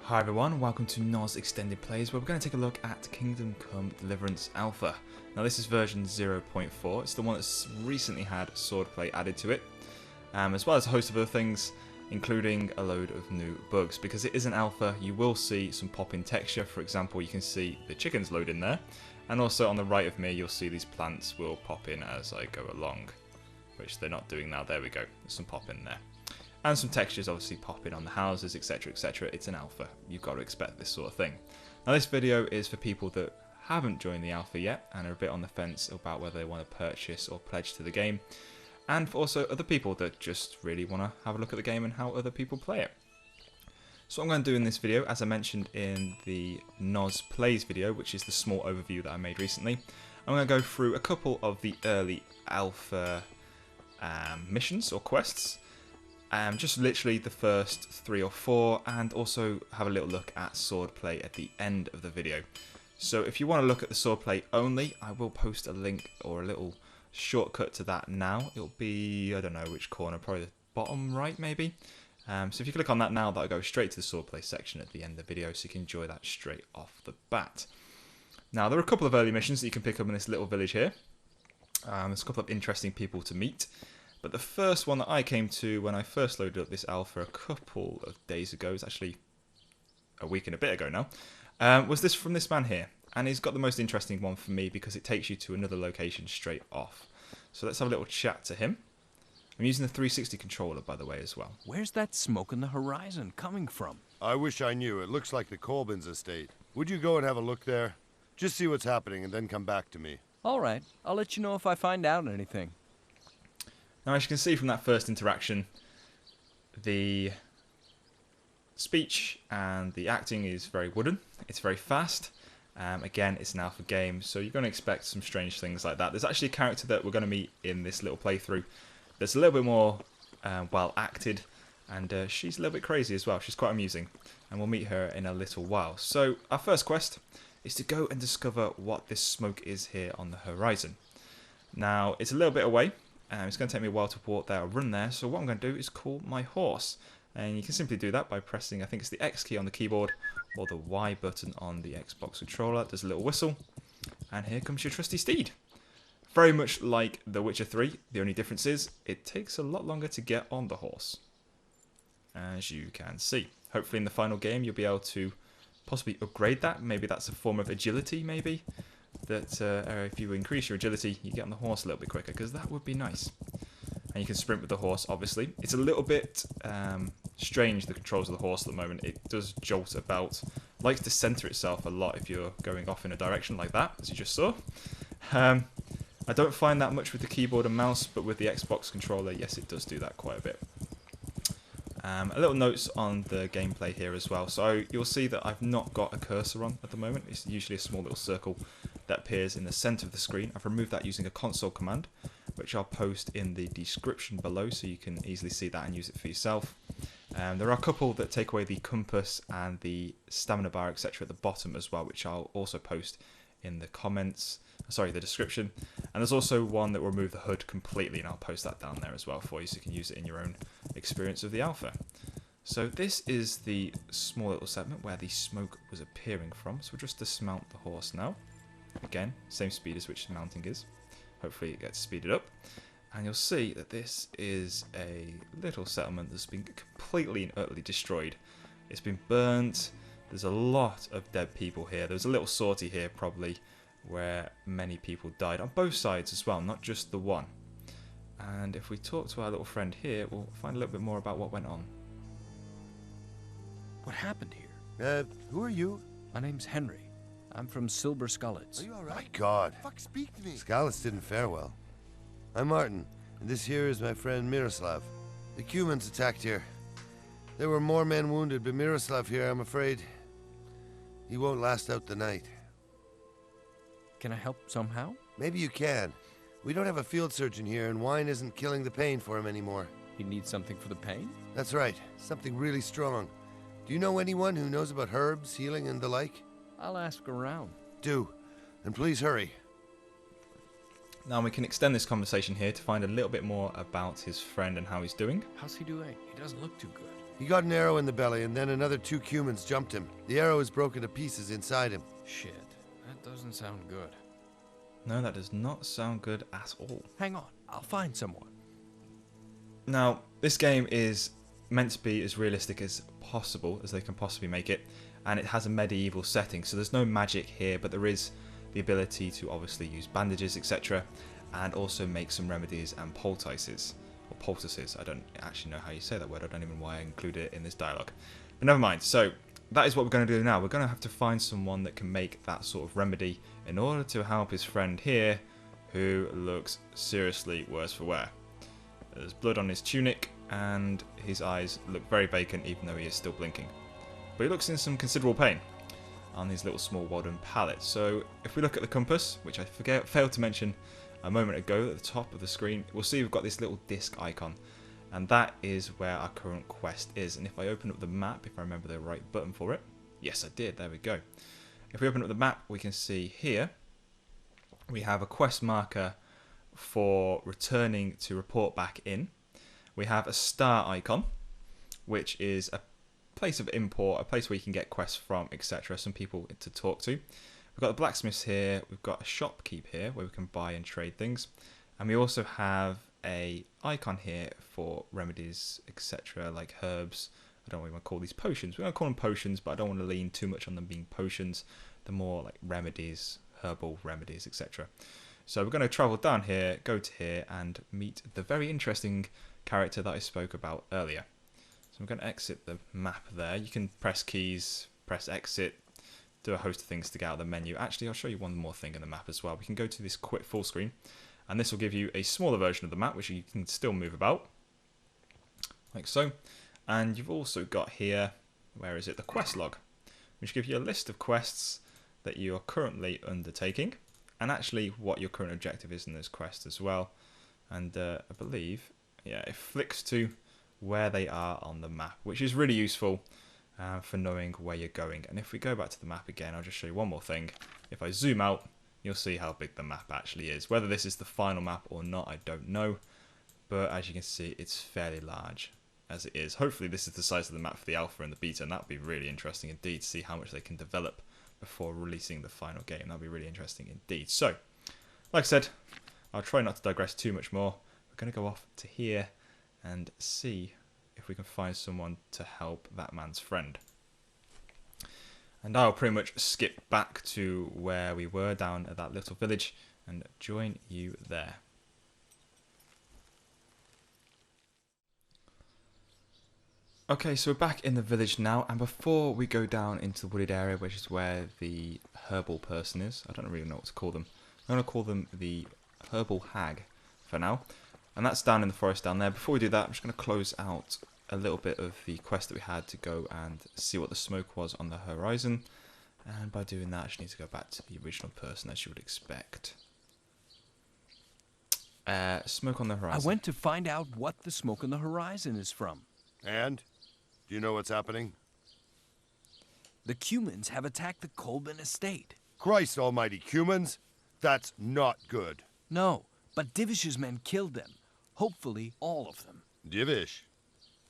Hi everyone, welcome to NOZ Extended Plays, where we're going to take a look at Kingdom Come Deliverance Alpha. Now this is version 0.4, it's the one that's recently had swordplay added to it, as well as a host of other things, including a load of new bugs. Because it is an alpha, you will see some pop-in texture. For example, you can see the chickens load in there, and also on the right of me you'll see these plants will pop in as I go along, which they're not doing now. There we go, there's some pop in there. And some textures obviously popping on the houses, etc, etc. It's an alpha. You've got to expect this sort of thing. Now this video is for people that haven't joined the alpha yet and are a bit on the fence about whether they want to purchase or pledge to the game. And for also other people that just really want to have a look at the game and how other people play it. So what I'm going to do in this video, as I mentioned in the NOZ Plays video, which is the small overview that I made recently, I'm going to go through a couple of the early alpha missions or quests. Just literally the first 3 or 4, and also have a little look at swordplay at the end of the video. So if you want to look at the swordplay only, I will post a link or a little shortcut to that now. It'll be, I don't know which corner, probably the bottom right maybe. So if you click on that now, that'll go straight to the swordplay section at the end of the video, so you can enjoy that straight off the bat. Now there are a couple of early missions that you can pick up in this little village here. There's a couple of interesting people to meet. But the first one that I came to when I first loaded up this alpha a couple of days ago, it's actually a week and a bit ago now, was this from this man here. And he's got the most interesting one for me because it takes you to another location straight off. So let's have a little chat to him. I'm using the 360 controller, by the way, as well. Where's that smoke on the horizon coming from? I wish I knew. It looks like the Colbin's estate. Would you go and have a look there? Just see what's happening and then come back to me. All right, I'll let you know if I find out anything. Now, as you can see from that first interaction, the speech and the acting is very wooden. It's very fast. Again, it's an alpha game, so you're going to expect some strange things like that. There's actually a character that we're going to meet in this little playthrough that's a little bit more well acted, and she's a little bit crazy as well. She's quite amusing, and we'll meet her in a little while. So our first quest is to go and discover what this smoke is here on the horizon. Now, it's a little bit away. It's going to take me a while to walk there or run there, so what I'm going to do is call my horse. And you can simply do that by pressing, I think it's the X key on the keyboard or the Y button on the Xbox controller. There's a little whistle, and here comes your trusty steed. Very much like The Witcher 3, the only difference is it takes a lot longer to get on the horse, as you can see. Hopefully in the final game you'll be able to possibly upgrade that. Maybe that's a form of agility, maybe. That if you increase your agility, you get on the horse a little bit quicker, because that would be nice. And you can sprint with the horse, obviously. It's a little bit strange, the controls of the horse at the moment. It does jolt about, likes to center itself a lot if you're going off in a direction like that, as you just saw. I don't find that much with the keyboard and mouse, but with the Xbox controller, yes, it does do that quite a bit. A little notes on the gameplay here as well. So you'll see that I've not got a cursor on at the moment. It's usually a small little circle that appears in the center of the screen. I've removed that using a console command, which I'll post in the description below so you can easily see that and use it for yourself. There are a couple that take away the compass and the stamina bar, etc. at the bottom as well, which I'll also post in the comments, sorry, the description. And there's also one that will remove the HUD completely, and I'll post that down there as well for you so you can use it in your own experience of the alpha. So this is the small little segment where the smoke was appearing from. So we'll just dismount the horse now. Again, same speed as which the mounting is. Hopefully it gets speeded up. And you'll see that this is a little settlement that's been completely and utterly destroyed. It's been burnt. There's a lot of dead people here. There's a little sortie here probably where many people died on both sides as well, not just the one. And if we talk to our little friend here, we'll find a little bit more about what went on. What happened here? Who are you? My name's Henry. I'm from Silver Skullets. Are you alright? My God. Fuck, speak to me. Skullets didn't fare well. I'm Martin, and this here is my friend Miroslav. The Cumans attacked here. There were more men wounded, but Miroslav here, I'm afraid, he won't last out the night. Can I help somehow? Maybe you can. We don't have a field surgeon here, and wine isn't killing the pain for him anymore. He needs something for the pain? That's right. Something really strong. Do you know anyone who knows about herbs, healing, and the like? I'll ask around. Do. And please hurry. Now we can extend this conversation here to find a little bit more about his friend and how he's doing. How's he doing? He doesn't look too good. He got an arrow in the belly, and then another 2 humans jumped him. The arrow is broken to pieces inside him. Shit, that doesn't sound good. No, that does not sound good at all. Hang on, I'll find someone. Now, this game is meant to be as realistic as possible, as they can possibly make it, and it has a medieval setting, so there's no magic here, but there is the ability to obviously use bandages, etc., and also make some remedies and poultices. Or poultices, I don't actually know how you say that word, I don't even know why I included it in this dialogue. But never mind, so that is what we're going to do now. We're going to have to find someone that can make that sort of remedy in order to help his friend here, who looks seriously worse for wear. There's blood on his tunic, and his eyes look very vacant even though he is still blinking. But he looks in some considerable pain on these little small wooden pallets. So if we look at the compass, which I failed to mention a moment ago at the top of the screen, we'll see we've got this little disc icon, and that is where our current quest is. And if I open up the map, if I remember the right button for it, yes I did, there we go. If we open up the map, we can see here we have a quest marker for returning to report back in. We have a star icon, which is a place of import, a place where you can get quests from, etc. Some people to talk to. We've got the blacksmiths here, we've got a shopkeep here where we can buy and trade things, and we also have a icon here for remedies, etc., like herbs. I don't want to call these potions. We're going to call them potions, but I don't want to lean too much on them being potions. They're more like remedies, herbal remedies, etc. So we're going to travel down here, go to here, and meet the very interesting character that I spoke about earlier. So I'm going to exit the map there. You can press keys, press exit, do a host of things to get out of the menu. Actually, I'll show you one more thing in the map as well. We can go to this quit full screen, and this will give you a smaller version of the map, which you can still move about, like so. And you've also got here, where is it, the quest log, which gives you a list of quests that you are currently undertaking, and actually what your current objective is in those quests as well. And I believe, yeah, it flicks to where they are on the map, which is really useful for knowing where you're going. And if we go back to the map again, I'll just show you one more thing. If I zoom out, you'll see how big the map actually is. Whether this is the final map or not, I don't know, but as you can see, it's fairly large as it is. Hopefully this is the size of the map for the alpha and the beta, and that would be really interesting indeed to see how much they can develop before releasing the final game. That would be really interesting indeed. So, like I said, I'll try not to digress too much more. We're going to go off to here and see if we can find someone to help that man's friend. And I'll pretty much skip back to where we were down at that little village and join you there. Okay, so we're back in the village now, and before we go down into the wooded area, which is where the herbal person is, I don't really know what to call them. I'm going to call them the herbal hag for now, and that's down in the forest down there. Before we do that, I'm just going to close out a little bit of the quest that we had to go and see what the smoke was on the horizon, and by doing that I just need to go back to the original person, as you would expect. Smoke on the horizon. I went to find out what the smoke on the horizon is from. And? Do you know what's happening? The Cumans have attacked the Colbin estate. Christ almighty, humans? That's not good. No, but Divish's men killed them. Hopefully, all of them. Divish?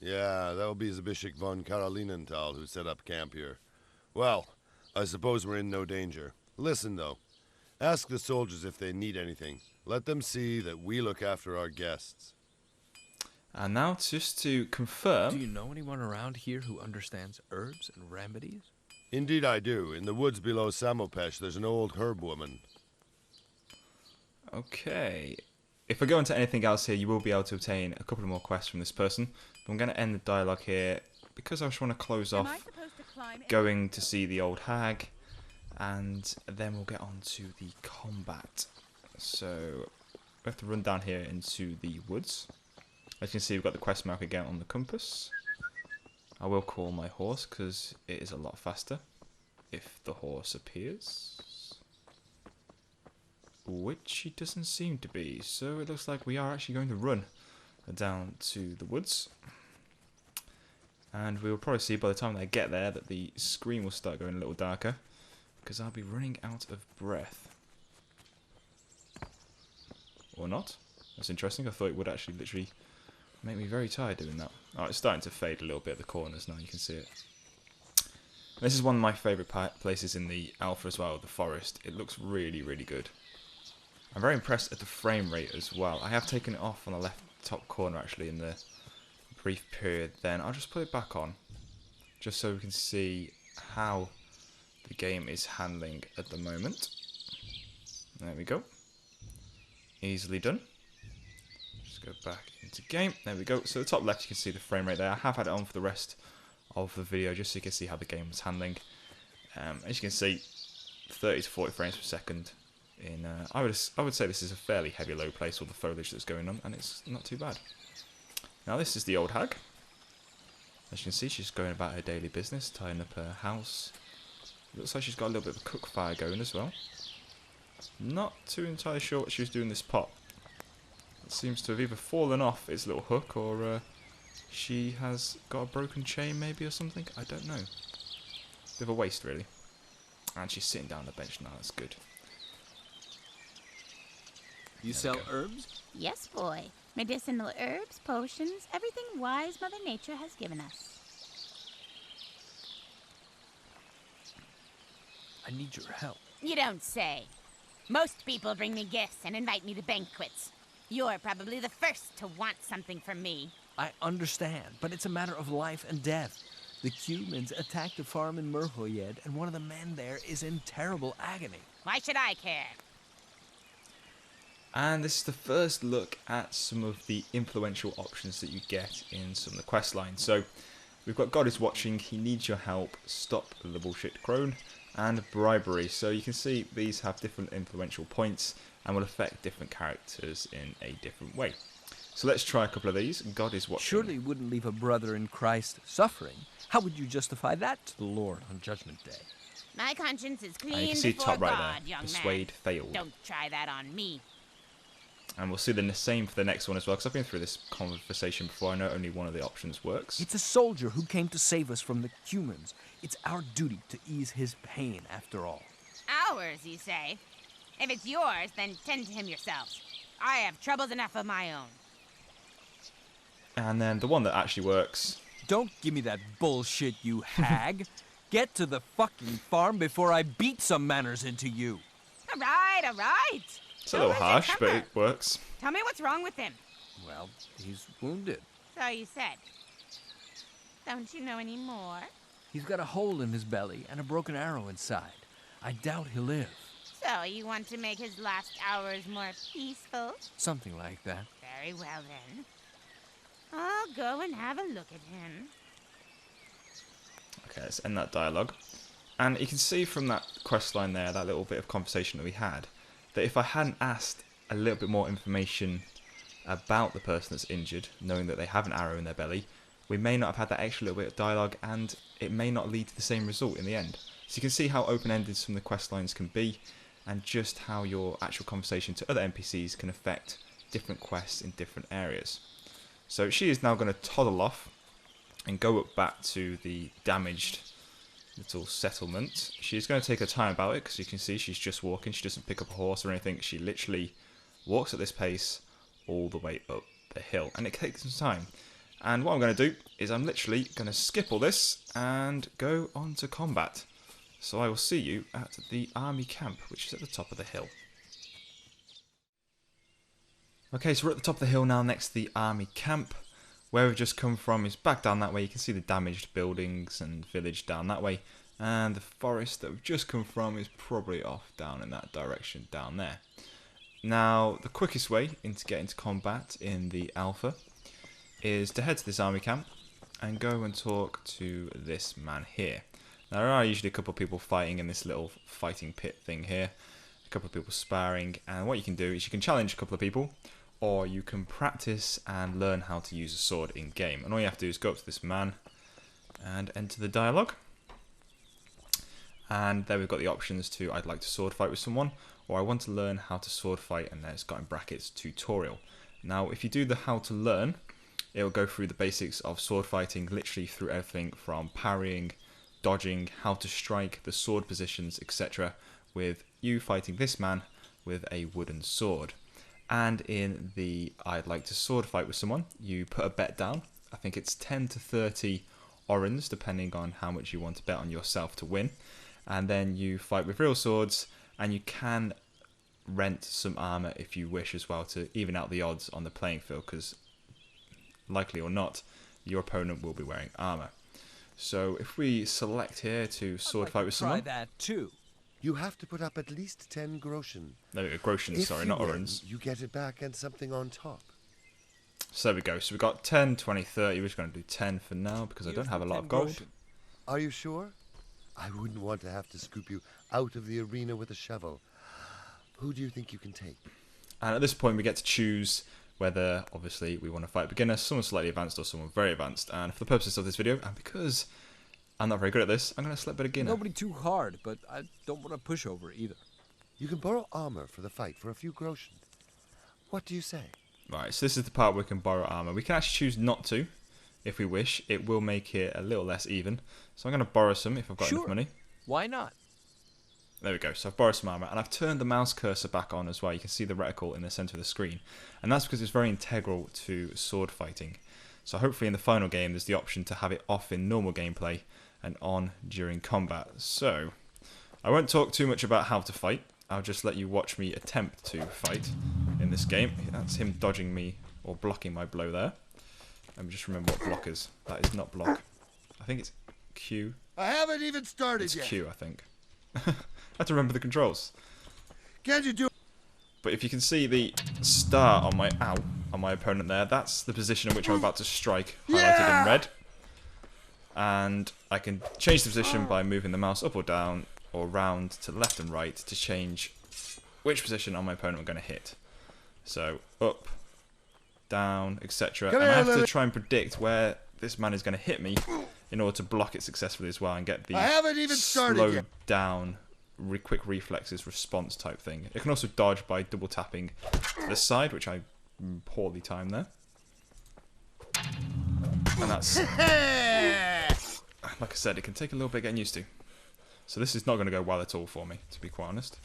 Yeah, that'll be Zabishik von Karolinenthal who set up camp here. Well, I suppose we're in no danger. Listen, though. Ask the soldiers if they need anything. Let them see that we look after our guests. And now, just to confirm... Do you know anyone around here who understands herbs and remedies? Indeed I do. In the woods below Samopesh, there's an old herb woman. Okay. If I go into anything else here, you will be able to obtain a couple of more quests from this person. But I'm going to end the dialogue here, because I just want to close off going to see the old hag, and then we'll get on to the combat. So, we have to run down here into the woods. As you can see, we've got the quest mark again on the compass. I will call my horse because it is a lot faster if the horse appears. Which he doesn't seem to be. So it looks like we are actually going to run down to the woods. And we will probably see by the time I get there that the screen will start going a little darker, because I'll be running out of breath. Or not. That's interesting. I thought it would actually literally make me very tired doing that. Oh, it's starting to fade a little bit at the corners now, you can see it. This is one of my favourite places in the alpha as well, the forest. It looks really, really good. I'm very impressed at the frame rate as well. I have taken it off on the left top corner actually in the brief period then. I'll just put it back on, just so we can see how the game is handling at the moment. There we go. Easily done. Just go back into game. There we go. So the top left you can see the frame rate there. I have had it on for the rest of the video just so you can see how the game was handling. As you can see, 30 to 40 frames per second. I would say this is a fairly heavy low place, all the foliage that's going on, and it's not too bad. Now this is the old hag. As you can see, she's going about her daily business, tying up her house. Looks like she's got a little bit of a cook fire going as well. Not too entirely sure what she was doing this pot. It seems to have either fallen off its little hook, or she has got a broken chain maybe or something. I don't know. Bit of a waste really. And she's sitting down on the bench now, that's good. You sell herbs? Yes, boy. Medicinal herbs, potions, everything wise Mother Nature has given us. I need your help. You don't say. Most people bring me gifts and invite me to banquets. You're probably the first to want something from me. I understand, but it's a matter of life and death. The humans attacked a farm in Merhoyed, and one of the men there is in terrible agony. Why should I care? And this is the first look at some of the influential options that you get in some of the quest lines. So we've got God is watching, he needs your help, stop the bullshit crone, and bribery. So you can see these have different influential points and will affect different characters in a different way. So let's try a couple of these. God is watching. Surely you wouldn't leave a brother in Christ suffering. How would you justify that to the Lord on Judgment Day? My conscience is And you clean can see before top right God, there, young persuade man. failed. Don't try that on me. And we'll see the same for the next one as well, because I've been through this conversation before. I know only one of the options works. It's a soldier who came to save us from the humans. It's our duty to ease his pain, after all. Ours, you say? If it's yours, then tend to him yourselves. I have troubles enough of my own. And then the one that actually works. Don't give me that bullshit, you hag. Get to the fucking farm before I beat some manners into you. All right, all right. It's a little harsh, but it works. Tell me what's wrong with him. Well, he's wounded. So you said. Don't you know any more? He's got a hole in his belly and a broken arrow inside. I doubt he'll live. So you want to make his last hours more peaceful? Something like that. Very well then. I'll go and have a look at him. Okay, let's end that dialogue. And you can see from that quest line there, that little bit of conversation that we had, that if I hadn't asked a little bit more information about the person that's injured, knowing that they have an arrow in their belly, we may not have had that extra little bit of dialogue, and it may not lead to the same result in the end. So you can see how open-ended some of the quest lines can be, and just how your actual conversation to other NPCs can affect different quests in different areas. So she is now going to toddle off and go up back to the damaged little settlement. She's going to take her time about it, because you can see she's just walking. She doesn't pick up a horse or anything. She literally walks at this pace all the way up the hill, and it takes some time. And what I'm going to do is I'm literally going to skip all this and go on to combat. So I will see you at the army camp, which is at the top of the hill. Okay, so we're at the top of the hill now, next to the army camp. Where we've just come from is back down that way. You can see the damaged buildings and village down that way. And the forest that we've just come from is probably off down in that direction down there. Now, the quickest way to get into combat in the alpha is to head to this army camp and go and talk to this man here. Now, there are usually a couple of people fighting in this little fighting pit thing here. A couple of people sparring. And what you can do is you can challenge a couple of people, or you can practice and learn how to use a sword in game. And all you have to do is go up to this man and enter the dialogue. And there we've got the options to I'd like to sword fight with someone, or I want to learn how to sword fight, and there's got in brackets tutorial. Now if you do the how to learn, it will go through the basics of sword fighting, literally through everything from parrying, dodging, how to strike, the sword positions, etc. with you fighting this man with a wooden sword. And in the I'd like to sword fight with someone, you put a bet down. I think it's 10 to 30 orens, depending on how much you want to bet on yourself to win. And then you fight with real swords, and you can rent some armor if you wish as well to even out the odds on the playing field, because likely or not, your opponent will be wearing armor. So if we select here to sword fight with someone, Try that too. You have to put up at least 10 groschen. no, groschen, If sorry, you not win, orens. you get it back and something on top. So there we go. So we've got 10, 20, 30. We're just going to do 10 for now because I don't have a lot of gold. Are you sure? I wouldn't want to have to scoop you out of the arena with a shovel. Who do you think you can take? And at this point, we get to choose whether, obviously, we want to fight a beginner, someone slightly advanced, or someone very advanced. And for the purposes of this video, and because I'm not very good at this, I'm going to select beginner. Nobody too hard, but I don't want to push over either. You can borrow armor for the fight for a few groschen. What do you say? Right, so this is the part where we can borrow armor. We can actually choose not to, if we wish. It will make it a little less even. So I'm going to borrow some if I've got enough money. Why not? There we go. So I've borrowed some armor, and I've turned the mouse cursor back on as well. You can see the reticle in the center of the screen, and that's because it's very integral to sword fighting. So hopefully in the final game, there's the option to have it off in normal gameplay and on during combat. So I won't talk too much about how to fight. I'll just let you watch me attempt to fight in this game. That's him dodging me or blocking my blow there. Let me just remember what block is. That is not block. I think it's Q. I haven't even started It's yet. Q, I think. I have to remember the controls. Can't you do? But if you can see the star on my opponent there, that's the position in which I'm about to strike, highlighted in red. And I can change the position by moving the mouse up or down or round to left and right to change which position on my opponent I'm going to hit. So up, down, etc. And I have to try and predict where this man is going to hit me in order to block it successfully as well and get the I haven't even started slowed yet. down quick reflexes response type thing. It can also dodge by double tapping this side, which I poorly timed there. And that's, like I said, it can take a little bit getting used to. So this is not going to go well at all for me, to be quite honest.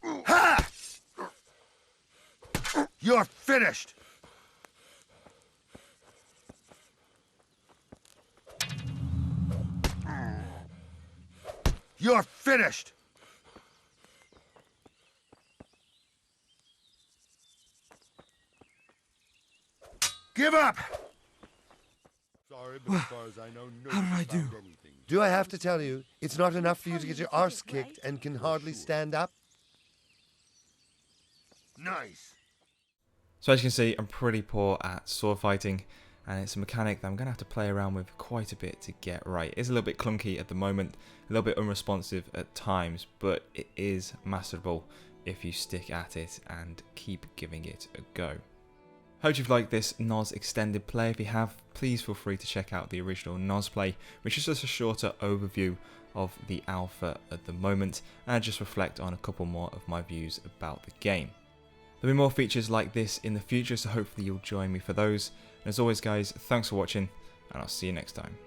Ha! You're finished. You're finished. Give up. Sorry, but as far as I know, How did I do? Do I have to tell you, it's not enough for you to get your arse kicked and can hardly stand up? Nice. So as you can see, I'm pretty poor at sword fighting, and it's a mechanic that I'm going to have to play around with quite a bit to get right. It's a little bit clunky at the moment, a little bit unresponsive at times, but it is masterable if you stick at it and keep giving it a go. Hope you've liked this NOZ extended play. If you have, please feel free to check out the original NOZ play, which is just a shorter overview of the alpha at the moment, and just reflect on a couple more of my views about the game. There'll be more features like this in the future, so hopefully you'll join me for those. And as always guys, thanks for watching, and I'll see you next time.